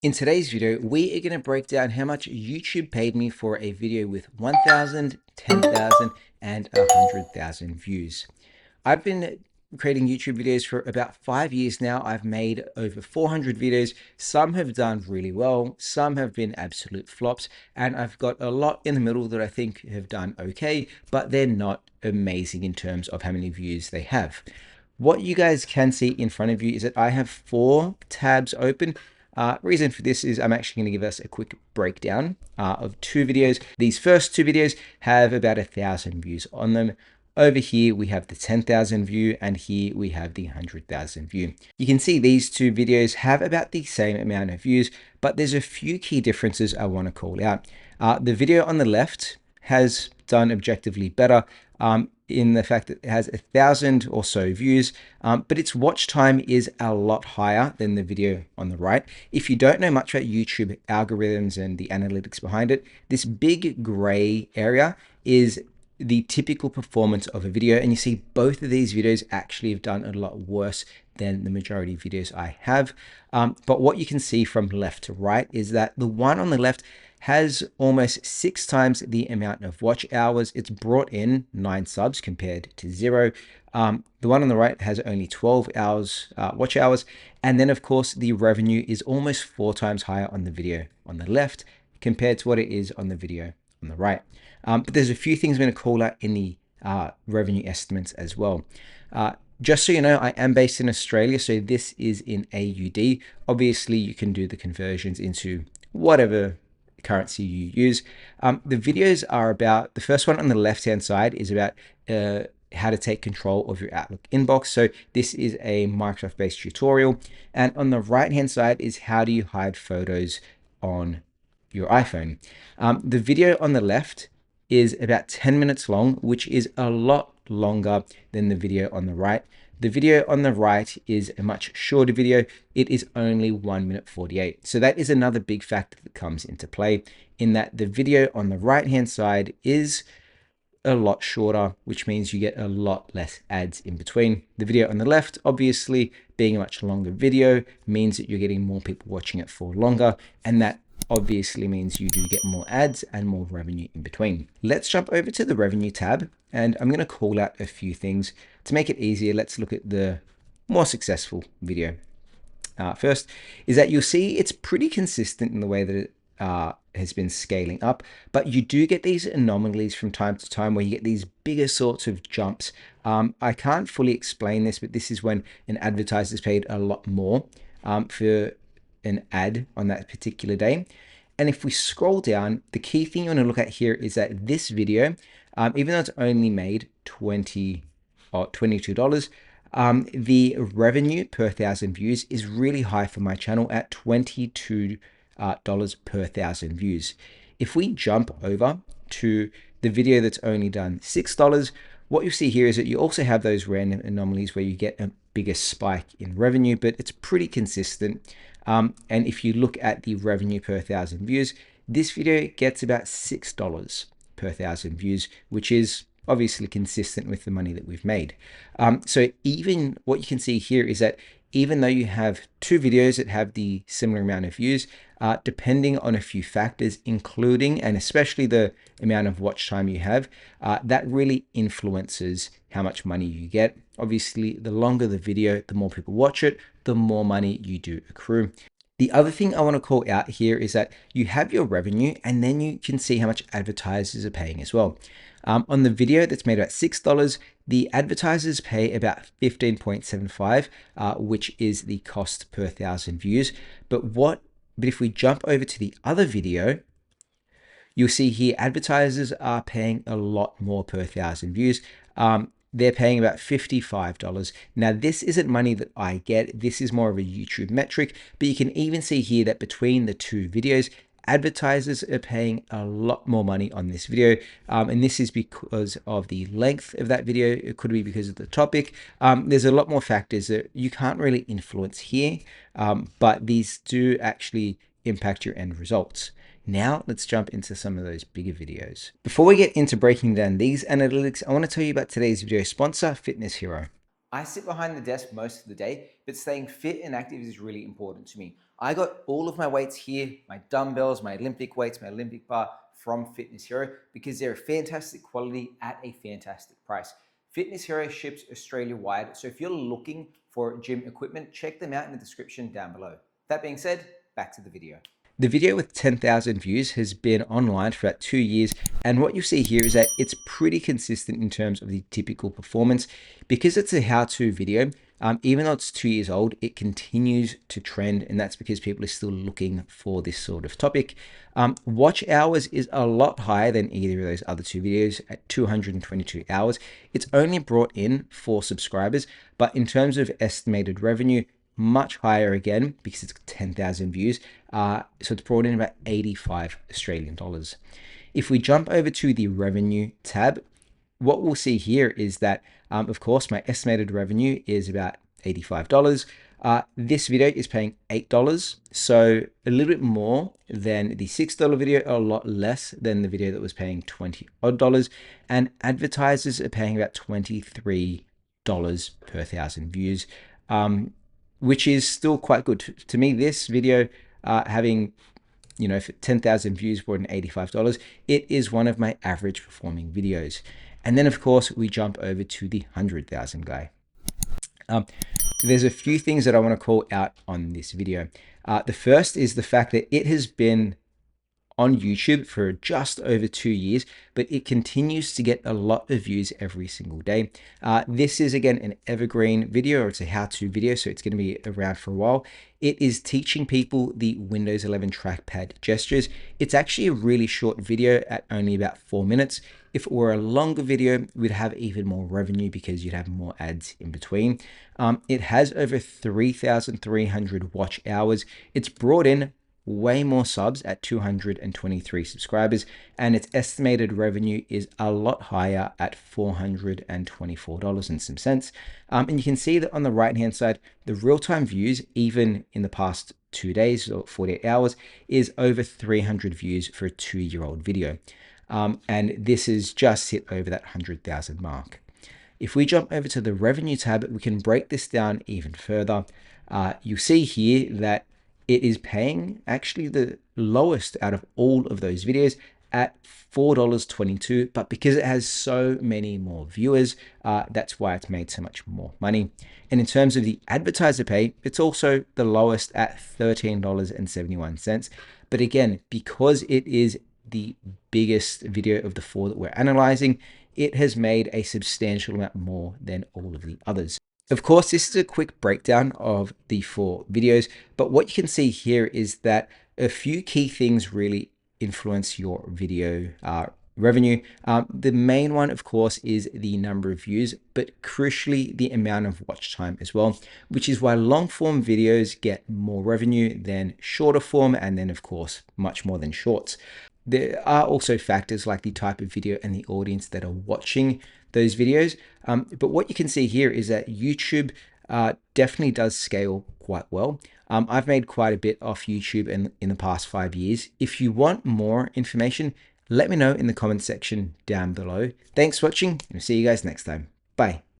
In today's video, we are going to break down how much YouTube paid me for a video with 1,000, 10,000, and 100,000 views. I've been creating YouTube videos for about 5 years now. I've made over 400 videos. Some have done really well, some have been absolute flops, and I've got a lot in the middle that I think have done okay, but they're not amazing in terms of how many views they have. What you guys can see in front of you is that I have 4 tabs open. Reason for this is I'm actually going to give us a quick breakdown of 2 videos. These first 2 videos have about 1,000 views on them. Over here, we have the 10,000 view, and here we have the 100,000 view. You can see these 2 videos have about the same amount of views, but there's a few key differences I want to call out. The video on the left has done objectively better in the fact that it has 1,000 or so views, but its watch time is a lot higher than the video on the right. If you don't know much about YouTube algorithms and the analytics behind it, this big gray area is the typical performance of a video, and you see both of these videos actually have done a lot worse than the majority of videos I have. But what you can see from left to right is that the one on the left has almost 6 times the amount of watch hours. It's brought in 9 subs compared to 0. The one on the right has only 12 hours watch hours, and then of course the revenue is almost 4 times higher on the video on the left compared to what it is on the video on the right. But there's a few things I'm going to call out in the revenue estimates as well. Just so you know, I am based in Australia, so this is in AUD. Obviously, you can do the conversions into whatever currency you use. The videos are about, the first one on the left-hand side is about how to take control of your Outlook inbox. So this is a Microsoft-based tutorial. And on the right-hand side is how do you hide photos on your iPhone. The video on the left is about 10 minutes long, which is a lot longer than the video on the right. The video on the right is a much shorter video. It is only 1 minute 48. So that is another big factor that comes into play, in that the video on the right hand side is a lot shorter, which means you get a lot less ads in between. The video on the left, obviously being a much longer video, means that you're getting more people watching it for longer, and that obviously means you do get more ads and more revenue in between. Let's jump over to the revenue tab, and I'm going to call out a few things to make it easier. Let's look at the more successful video. First is that you'll see it's pretty consistent in the way that it has been scaling up, but you do get these anomalies from time to time where you get these bigger sorts of jumps. I can't fully explain this, but this is when an advertiser is paid a lot more for an ad on that particular day. And if we scroll down, the key thing you want to look at here is that this video, even though it's only made $22, the revenue per 1,000 views is really high for my channel at $22 per 1,000 views. If we jump over to the video that's only done $6, what you see here is that you also have those random anomalies where you get a bigger spike in revenue, but it's pretty consistent. And if you look at the revenue per 1,000 views, this video gets about $6 per 1,000 views, which is obviously consistent with the money that we've made. So even what you can see here is that even though you have 2 videos that have the similar amount of views, depending on a few factors, including and especially the amount of watch time you have, that really influences how much money you get. Obviously, the longer the video, the more people watch it, the more money you do accrue. The other thing I want to call out here is that you have your revenue, and then you can see how much advertisers are paying as well. On the video that's made about $6, the advertisers pay about 15.75, which is the cost per 1,000 views. But if we jump over to the other video, you'll see here advertisers are paying a lot more per 1,000 views. They're paying about $55. Now, this isn't money that I get. This is more of a YouTube metric, but you can even see here that between the 2 videos, advertisers are paying a lot more money on this video. And this is because of the length of that video. It could be because of the topic. There's a lot more factors that you can't really influence here, but these do actually impact your end results. Now let's jump into some of those bigger videos. Before we get into breaking down these analytics, I want to tell you about today's video sponsor, Fitness Hero. I sit behind the desk most of the day, but staying fit and active is really important to me. I got all of my weights here, my dumbbells, my Olympic weights, my Olympic bar from Fitness Hero because they're fantastic quality at a fantastic price. Fitness Hero ships Australia wide, so if you're looking for gym equipment, check them out in the description down below. That being said, back to the video. The video with 10,000 views has been online for about 2 years, and what you see here is that it's pretty consistent in terms of the typical performance. Because it's a how-to video, even though it's 2 years old, it continues to trend, and that's because people are still looking for this sort of topic. Watch hours is a lot higher than either of those other two videos at 222 hours. It's only brought in 4 subscribers, but in terms of estimated revenue, much higher again because it's 10,000 views. So it's brought in about 85 Australian dollars. If we jump over to the revenue tab, what we'll see here is that, of course, my estimated revenue is about $85. This video is paying $8, so a little bit more than the $6 video, a lot less than the video that was paying $20 odd, and advertisers are paying about $23 per 1,000 views, which is still quite good. To me, this video having 10,000 views for an $85, it is one of my average performing videos. And then, of course, we jump over to the 100,000 guy. There's a few things that I want to call out on this video. The first is the fact that it has been on YouTube for just over 2 years, but it continues to get a lot of views every single day. This is, again, an evergreen video, or it's a how-to video, so it's going to be around for a while. It is teaching people the Windows 11 trackpad gestures. It's actually a really short video at only about 4 minutes. If it were a longer video, we'd have even more revenue because you'd have more ads in between. It has over 3,300 watch hours. It's brought in way more subs at 223 subscribers, and its estimated revenue is a lot higher at $424 and some cents. And you can see that on the right hand side, the real-time views, even in the past 2 days or 48 hours, is over 300 views for a 2-year-old video. And this is just hit over that 100,000 mark. If we jump over to the revenue tab, we can break this down even further. You see here that it is paying actually the lowest out of all of those videos at $4.22, but because it has so many more viewers, that's why it's made so much more money. And in terms of the advertiser pay, it's also the lowest at $13.71. But again, because it is the biggest video of the 4 that we're analyzing, it has made a substantial amount more than all of the others. Of course, this is a quick breakdown of the 4 videos, but what you can see here is that a few key things really influence your video revenue. The main one, of course, is the number of views, but crucially the amount of watch time as well, which is why long form videos get more revenue than shorter form, and then of course much more than shorts. There are also factors like the type of video and the audience that are watching those videos. But what you can see here is that YouTube definitely does scale quite well. I've made quite a bit off YouTube in the past 5 years. If you want more information, let me know in the comment section down below. Thanks for watching, and I'll see you guys next time. Bye.